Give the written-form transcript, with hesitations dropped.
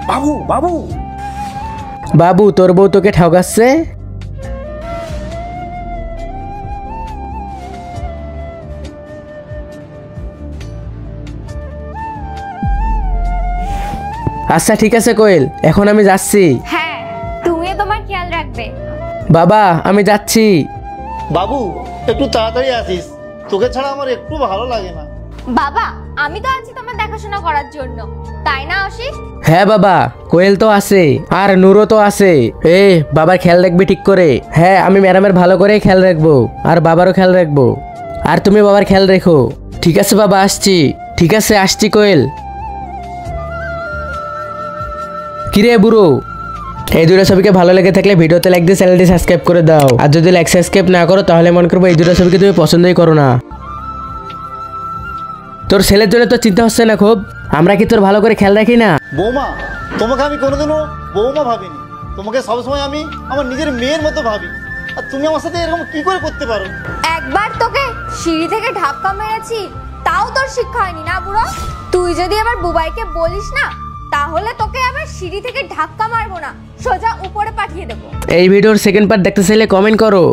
বাবু বাবু বাবু তোর বউ তোকে ঠকাচ্ছে। আচ্ছা ঠিক আছে কোয়েল, এখন আমি যাচ্ছি। হ্যাঁ, তুমিও তোমার খেয়াল রাখবে। বাবা আমি যাচ্ছি। বাবু একটু তাড়াতাড়ি আসিস, তোকে ছাড়া আমার একটু ভালো লাগে না। বাবা আমি তো আছি তোমার দেখাশোনা করার জন্য, তাই না অসিত? হ্যাঁ বাবা, কোয়েল তো আছে আর নুরো তো আছে। বাবার খেয়াল রাখবি ঠিক করে। হ্যাঁ আমি ম্যাডামের ভালো করে খেয়াল রাখবো আর বাবারও খেয়াল রাখবো। আর তুমি বাবার খেয়াল রেখো। ঠিক আছে বাবা, আসছি। ঠিক আছে আসছি কোয়েল। কিরে বুড়ো, এই দুটো ছবিকে ভালো লেগে থাকলে ভিডিওতে লাইক দিয়ে চ্যানেলটি সাবস্ক্রাইব করে দাও। আর যদি লাইক সাবস্ক্রাইব না করো তাহলে মনে করবো এই দুটো ছবিকে তুমি পছন্দই করো না। তোর ছেলের জন্য তো চিন্তা হচ্ছে না খুব? আমরা কি তোর ভালো করে খেয়াল রাখি না? বৌমা, তোমাকে আমি কোনোদিনও বৌমা ভাবিনি। তোমাকে সবসময় আমি আমার নিজের মেয়ের মতো ভাবি। আর তুমি আমার সাথে এরকম কি করে করতে পারো? একবার তোকে সিঁড়ি থেকে ধাক্কা মেরেছি, তাও তোর শিক্ষা হয়নি না বুড়ো? তুই যদি আবার বুবাইকে বলিস না, তাহলে তোকে আবার সিঁড়ি থেকে ধাক্কা মারবো না, সোজা উপরে পাঠিয়ে দেবো। এই ভিডিওর সেকেন্ড পার্ট দেখতে চাইলে কমেন্ট করো।